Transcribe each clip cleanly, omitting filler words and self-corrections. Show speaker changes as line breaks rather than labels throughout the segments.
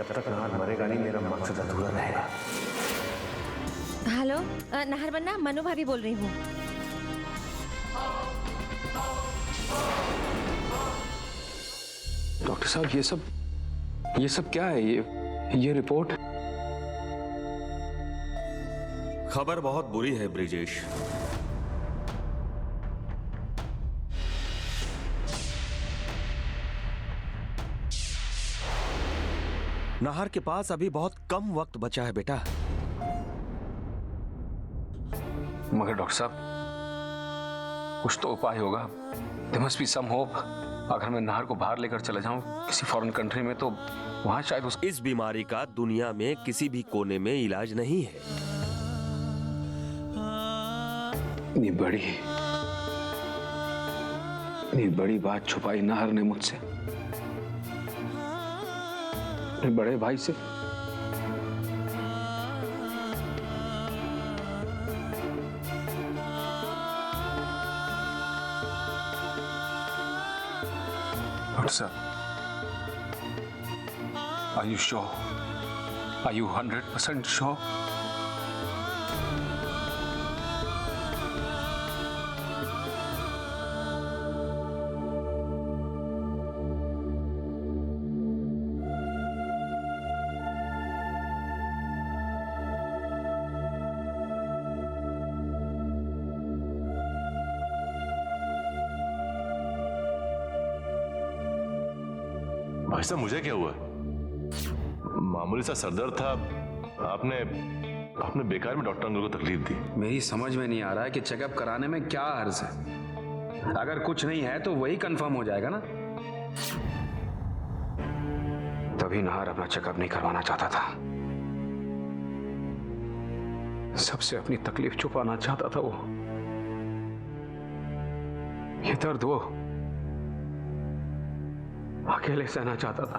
जब तक नाहर मरेगा नहीं मेरा मकसद अधूरा रहेगा।
हेलो नाहर बन्ना, मनु भाभी बोल रही हूँ।
डॉक्टर साहब ये सब क्या है? ये रिपोर्ट?
खबर बहुत बुरी है ब्रिजेश। नाहर के पास अभी बहुत कम वक्त बचा है बेटा।
मगर डॉक्टर साहब कुछ तो उपाय होगा। There must be some hope. अगर मैं नाहर को बाहर लेकर चला जाऊं किसी फॉरेन कंट्री में, तो वहां शायद
इस बीमारी का दुनिया में किसी भी कोने में इलाज नहीं है।
इतनी बड़ी बात छुपाई नाहर ने मुझसे, अपने बड़े भाई से। डॉक्टर साहब, are you sure? Are you 100% sure?
भाई साहब मुझे क्या हुआ? मामूली सा सरदर्द था। आपने बेकार में डॉक्टर अंकल को तकलीफ दी।
मेरी समझ में नहीं आ रहा है कि चेकअप कराने में क्या हर्ज है। अगर कुछ नहीं है तो वही कंफर्म हो जाएगा ना। तभी नाहर अपना चेकअप नहीं करवाना चाहता था। सबसे अपनी तकलीफ छुपाना चाहता था वो। ये दर्द वो अकेले सहना चाहता था,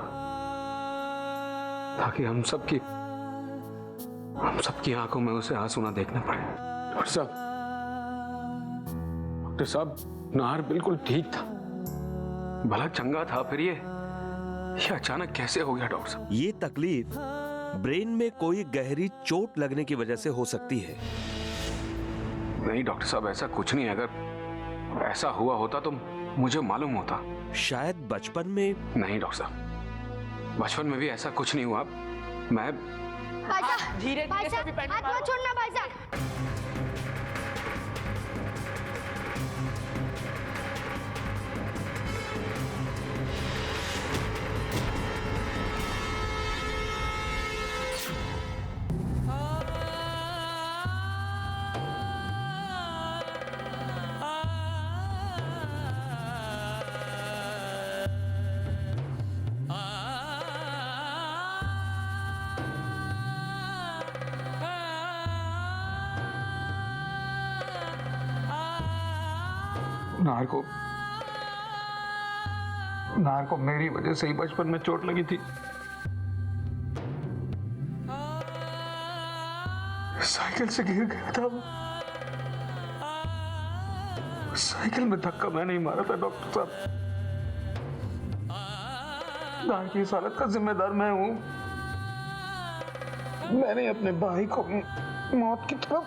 ताकि हम सबकी आंखों में उसे आंसू ना देखना पड़े। डॉक्टर साहब नाहर बिल्कुल ठीक था, भला चंगा था, फिर ये अचानक कैसे हो गया डॉक्टर साहब?
ये तकलीफ ब्रेन में कोई गहरी चोट लगने की वजह से हो सकती है।
नहीं डॉक्टर साहब, ऐसा कुछ नहीं है। अगर ऐसा हुआ होता तो मुझे मालूम होता।
शायद बचपन में।
नहीं डॉक्टर साहब, बचपन में भी ऐसा कुछ नहीं हुआ। मैं
धीरे धीरे सभी पैर हाथ मत छोड़ना भाईजान।
नाहर को मेरी वजह से ही बचपन में चोट लगी थी। साइकिल से गिर गया था वो। साइकिल में धक्का मैं नहीं मारा था डॉक्टर साहब। नाहर की इस हालत का जिम्मेदार मैं हूं। मैंने अपने भाई को मौत की तरफ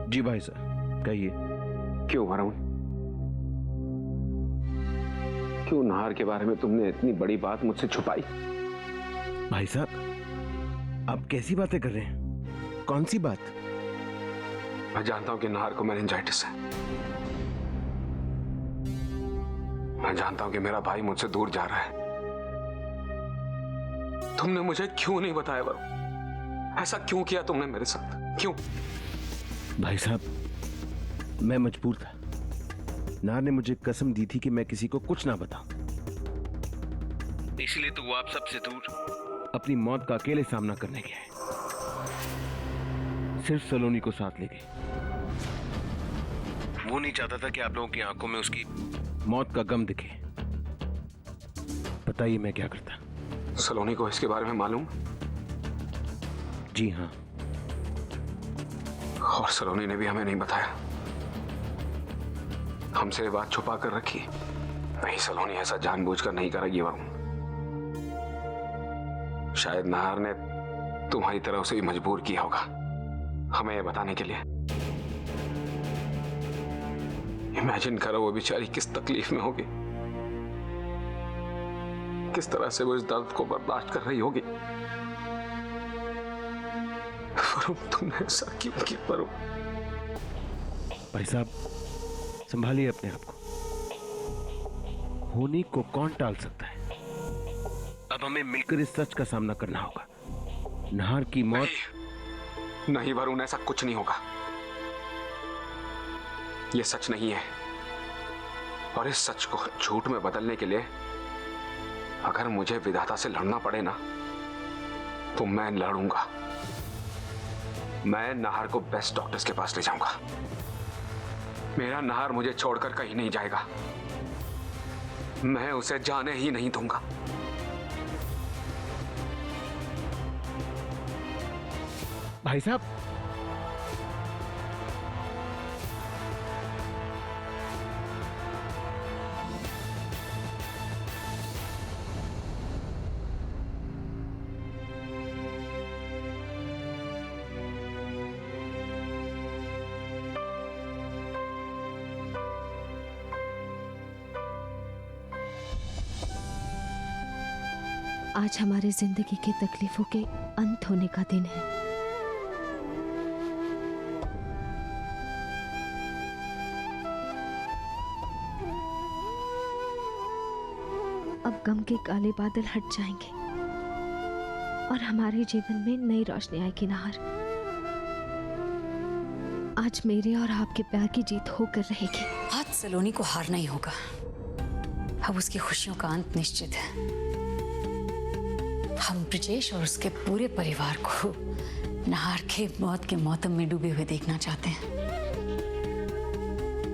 जी भाई साहब कहिए।
क्यों वरुण, क्यों नाहर के बारे में तुमने इतनी बड़ी बात मुझसे छुपाई?
भाई साहब आप कैसी बातें कर रहे हैं? कौन सी बात?
मैं जानता हूं कि नाहर को मेनिंजाइटिस है। मैं जानता हूं कि मेरा भाई मुझसे दूर जा रहा है। तुमने मुझे क्यों नहीं बताया वरुण? ऐसा क्यों किया तुमने मेरे साथ? क्यों?
भाई साहब मैं मजबूर था। नाहर ने मुझे कसम दी थी कि मैं किसी को कुछ ना बताऊं, इसलिए तो वो आप सबसे दूर अपनी मौत का अकेले सामना करने गया है। सिर्फ सलोनी को साथ ले गई। वो नहीं चाहता था कि आप लोगों की आंखों में उसकी मौत का गम दिखे। बताइए मैं क्या करता।
सलोनी को इसके बारे में मालूम?
जी हाँ,
और सलोनी ने भी हमें नहीं बताया, हमसे ये बात छुपा कर रखी। नहीं, सलोनी ऐसा जानबूझकर नहीं करेगी वरुण। शायद नाहर ने तुम्हारी तरह उसे भी मजबूर किया होगा हमें ये बताने के लिए। इमेजिन करो वो बेचारी किस तकलीफ में होगी, किस तरह से वो इस दर्द को बर्दाश्त कर रही होगी। वरुण, तुमने ऐसा क्यों किया वरुण?
भाई साहब संभालिए अपने आप को। होनी को कौन टाल सकता है? अब हमें मिलकर इस सच का सामना करना होगा। नाहर की मौत
नहीं वरुण, ऐसा कुछ नहीं होगा। यह सच नहीं है, और इस सच को झूठ में बदलने के लिए अगर मुझे विधाता से लड़ना पड़े ना, तो मैं लड़ूंगा। मैं नाहर को बेस्ट डॉक्टर्स के पास ले जाऊंगा। मेरा नाहर मुझे छोड़कर कहीं नहीं जाएगा। मैं उसे जाने ही नहीं दूंगा।
भाई साहब,
आज हमारे जिंदगी के तकलीफों के अंत होने का दिन है। अब गम के काले बादल हट जाएंगे और हमारे जीवन में नई रोशनी आएगी। नाहर, आज मेरे और आपके प्यार की जीत होकर रहेगी।
आज सलोनी को हारना ही होगा। अब उसकी खुशियों का अंत निश्चित है। हम ब्रिजेश और उसके पूरे परिवार को नाहर के मौत के मौतम में डूबे हुए देखना चाहते हैं।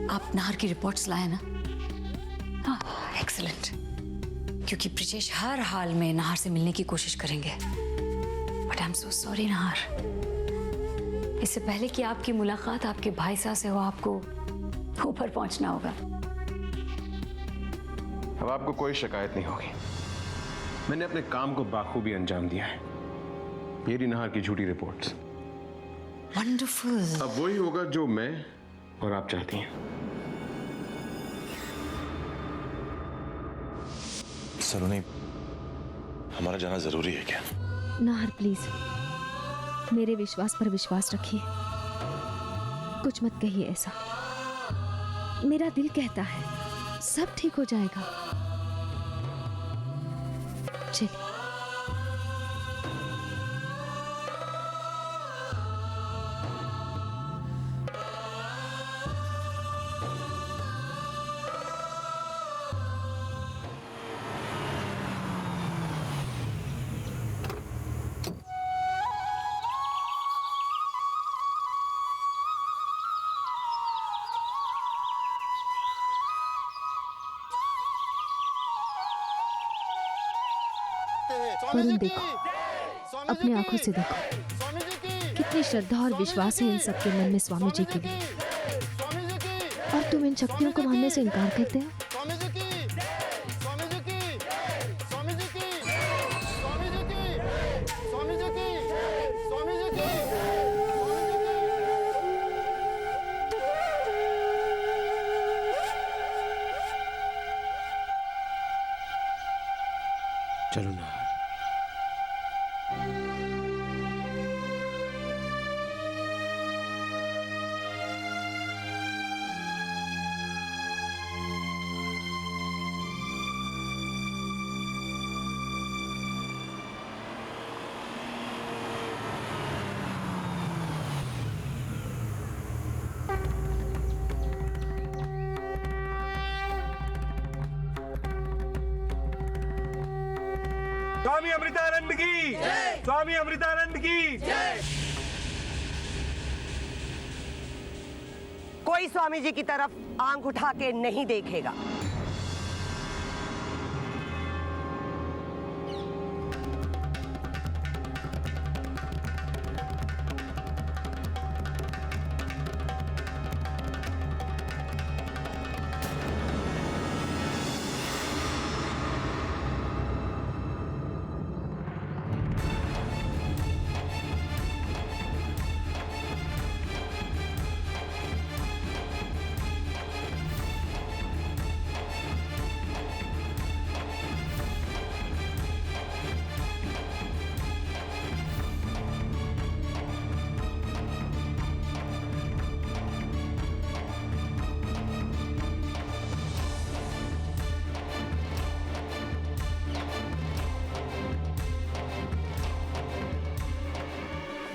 आप नाहर की रिपोर्ट्स लाए ना? हाँ, एक्सीलेंट। क्योंकि ब्रिजेश हर हाल में नाहर से मिलने की कोशिश करेंगे। But I am so sorry Nahar, इससे पहले कि आपकी मुलाकात आपके भाई साहब से हो, आपको ऊपर पहुंचना होगा।
अब आपको कोई शिकायत नहीं होगी। मैंने अपने काम को बाखूबी अंजाम दिया है। ये रही नाहर की झूठी रिपोर्ट्स।
वंडरफुल।
अब वही होगा जो मैं और आप चाहती हैं।
सलोनी, हमारा जाना जरूरी है क्या?
नाहर प्लीज, मेरे विश्वास पर विश्वास रखिए। कुछ मत कहिए ऐसा। मेरा दिल कहता है सब ठीक हो जाएगा। चलिए। वरुण देखो, अपने आंखों से देखो, कितनी श्रद्धा और विश्वास है इन सबके मन में स्वामी जी के लिए। और तुम इन शक्तियों को मानने से इनकार करते हो।
चलो ना।
स्वामी अमृतानंद की, स्वामी अमृतानंद की। कोई स्वामी जी की तरफ आंख उठा के नहीं देखेगा।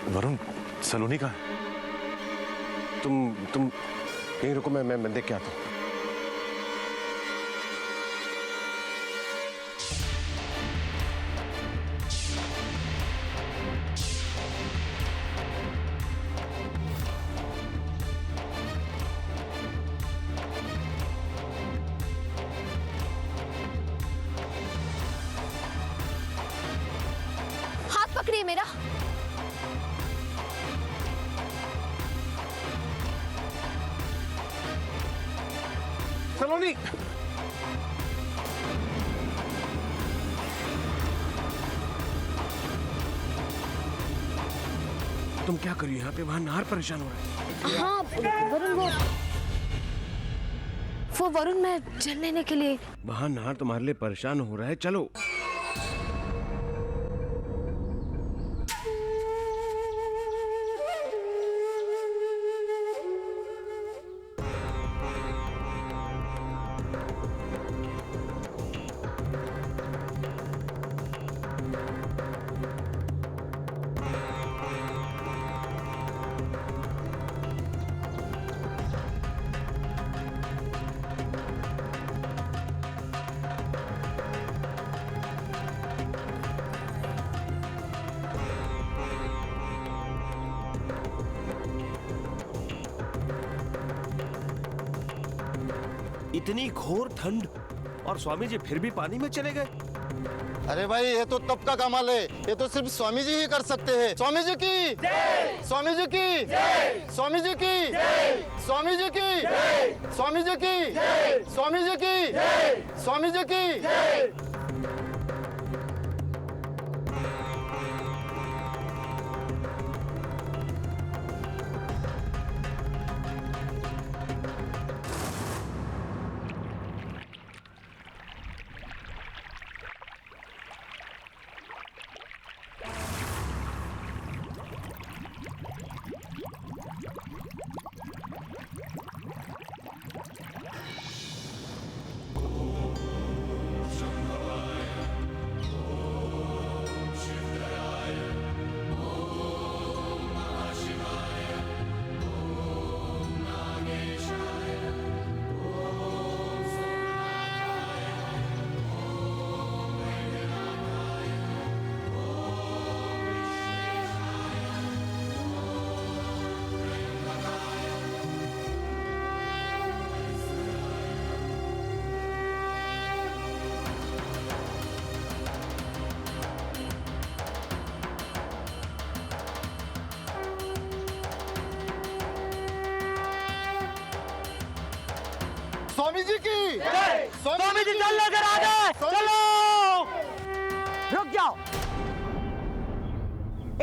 वरुण, सलोनी कहाँ है?
तुम कहीं रुको, मैं देख के आता हूँ।
हाथ पकड़िए मेरा।
सलोनी, तुम क्या करिए यहाँ पे? वहां नार परेशान हो रहा है।
हाँ वरुण, वो वरुण मैं जल लेने के लिए।
वहां नार तुम्हारे लिए परेशान हो रहा है, चलो।
इतनी घोर ठंड और स्वामी जी फिर भी पानी में चले गए।
अरे भाई, ये तो तप का कमाल है। ये तो सिर्फ स्वामी जी ही कर सकते हैं। स्वामी जी की जय, स्वामी जी की जय, स्वामी जी की जय, स्वामी जी की जय, स्वामी जी की जय, स्वामी जी की जय, स्वामी जी की जय। स्वामी जी की जय, स्वामी जी चल लेकर आ गए। चलो,
रुक जाओ।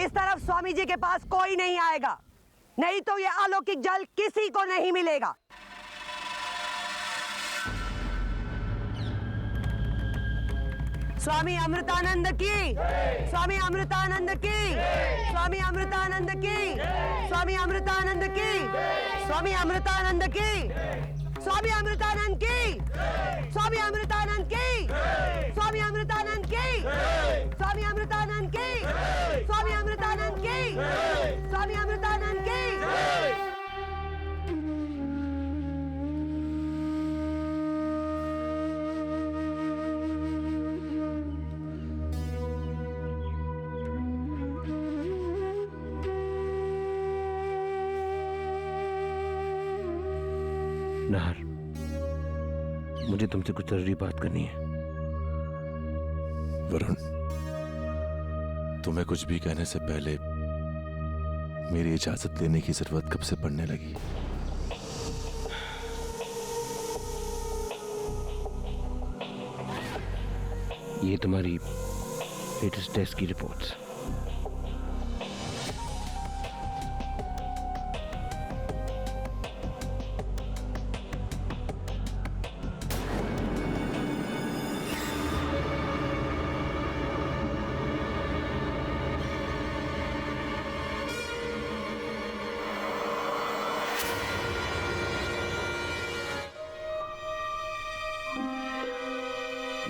इस तरफ स्वामी जी के पास कोई नहीं आएगा, नहीं तो ये अलौकिक जल किसी को नहीं मिलेगा। स्वामी अमृतानंद की, स्वामी अमृतानंद की, स्वामी अमृतानंद की, स्वामी अमृतानंद की, स्वामी अमृतानंद की, स्वामी अमृतानंद की, स्वामी अमृतानंद की, स्वामी अमृतानंद की, स्वामी अमृतानंद की, स्वामी अमृतानंद की, स्वामी अमृतानंद की।
नाहर, मुझे तुमसे कुछ जरूरी बात करनी है।
वरुण, तुम्हें कुछ भी कहने से पहले मेरी इजाजत लेने की जरूरत कब से पड़ने लगी?
ये तुम्हारी लेटेस्ट टेस्ट की रिपोर्ट्स।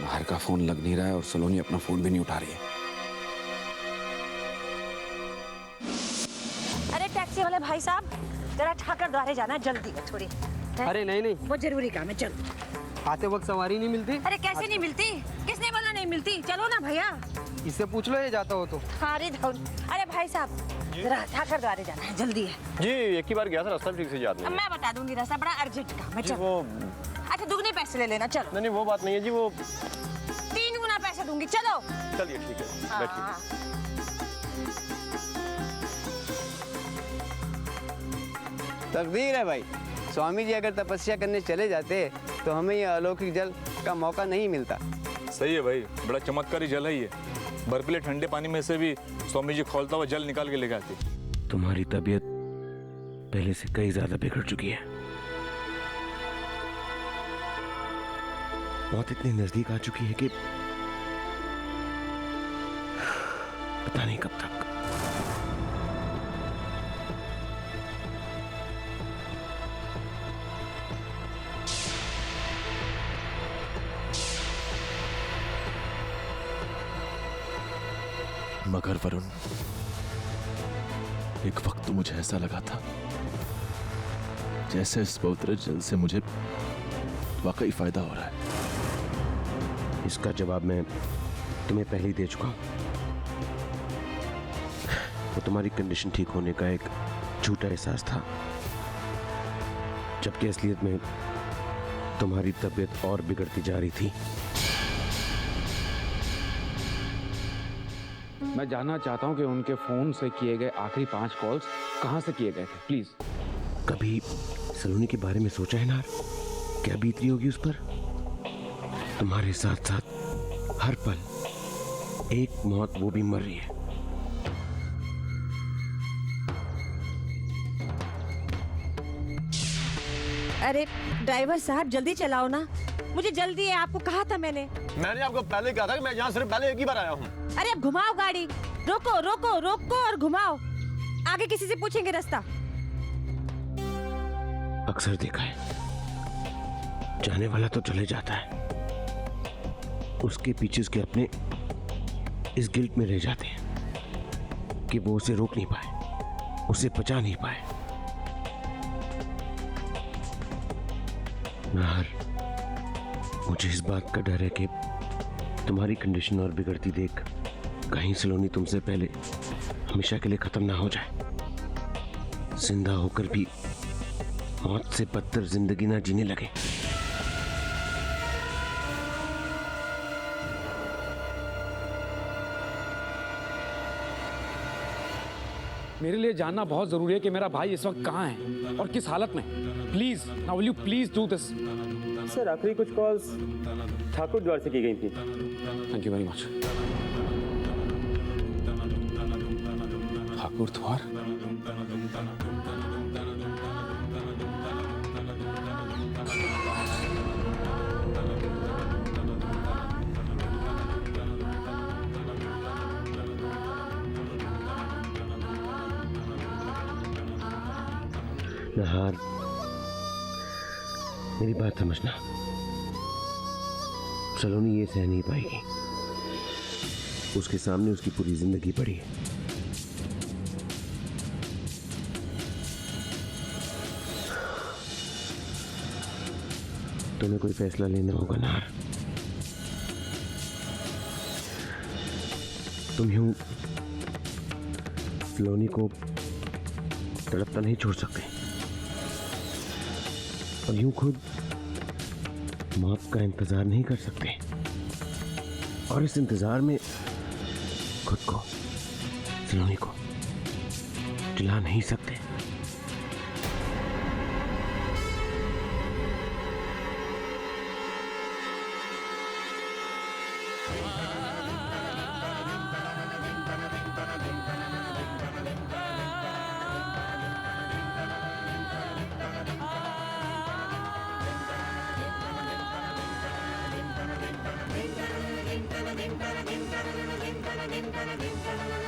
नाहर का फोन लग नहीं रहा है और सलोनी अपना फोन भी नहीं उठा रही है।
अरे टैक्सी वाले भाई साहब, जरा ठाकर द्वारे जाना है, जल्दी है थोड़ी।
अरे नहीं नहीं,
वो जरूरी काम है, चलो।
आते वक्त सवारी नहीं मिलती।
अरे कैसे नहीं मिलती? किसने बोला नहीं मिलती? चलो ना भैया।
इससे पूछ लो, ये जाता हो तो।
अरे अरे भाई साहब, जरा ठाकर द्वारे जाना है, जल्दी है।
जी एक ही बार गया था, रास्ता ठीक से याद नहीं।
मैं बता दूंगी रास्ता, बड़ा अर्जेंट काम है, चलो। अच्छा दुगने पैसे ले लेना, चलो।
नहीं वो बात नहीं है जी, वो
3 गुना पैसे दूंगी, चलो।
चलिए ठीक है, बैठिए।
तकदीर है भाई, स्वामी जी अगर तपस्या करने चले जाते तो हमें ये अलौकिक जल का मौका नहीं मिलता।
सही है भाई, बड़ा चमत्कारी जल है ये। बर्फीले ठंडे पानी में से भी स्वामी जी खोलता हुआ जल निकाल के लेके आते।
तुम्हारी तबीयत पहले से कई ज्यादा बिगड़ चुकी है। मौत इतनी नजदीक आ चुकी है कि पता नहीं कब तक।
मगर वरुण, एक वक्त तो मुझे ऐसा लगा था जैसे इस पवित्र जल से मुझे वाकई फायदा हो रहा है।
इसका जवाब मैं तुम्हें पहले ही दे चुका हूं। वो तुम्हारी कंडीशन ठीक होने का एक झूठा एहसास था, जबकि असलियत में तुम्हारी तबीयत और बिगड़ती जा रही थी।
मैं जानना चाहता हूं कि उनके फोन से किए गए आखिरी 5 कॉल्स कहां से किए गए थे, प्लीज।
कभी सलोनी के बारे में सोचा है नार? क्या बीत रही होगी उस पर? तुम्हारे साथ साथ हर पल एक मौत वो भी मर रही है।
अरे ड्राइवर साहब जल्दी चलाओ ना, मुझे जल्दी है, आपको कहा था मैंने
आपको पहले कहा था कि मैं यहाँ सिर्फ पहले एक ही बार आया हूँ।
अरे अब घुमाओ गाड़ी, रोको रोको रोको और घुमाओ। आगे किसी से पूछेंगे रास्ता।
अक्सर देखा है, जाने वाला तो चले जाता है, उसके पीछे उसके अपने इस गिल्ट में रह जाते हैं कि वो उसे रोक नहीं पाए, उसे बचा नहीं पाए। नाहर, मुझे इस बात का डर है कि तुम्हारी कंडीशन और बिगड़ती देख कहीं सलोनी तुमसे पहले हमेशा के लिए खत्म ना हो जाए, जिंदा होकर भी मौत से बदतर जिंदगी ना जीने लगे।
मेरे लिए जानना बहुत जरूरी है कि मेरा भाई इस वक्त कहाँ है और किस हालत में। Please now will you please do this.
Sir आखिरी कुछ कॉल्स ठाकुर द्वार से की गई थी।
Thank you very much. Thakur द्वार?
नाहर, मेरी बात समझना, सलोनी ये सह नहीं पाएगी। उसके सामने उसकी पूरी जिंदगी पड़ी है। तुम्हें कोई फैसला लेना होगा नाहर। तुम यूं सलोनी को तड़पता नहीं छोड़ सकते। और यूं खुद मौत का इंतजार नहीं कर सकते, और इस इंतजार में खुद को, सलोनी को जिला नहीं सकते।
Ding,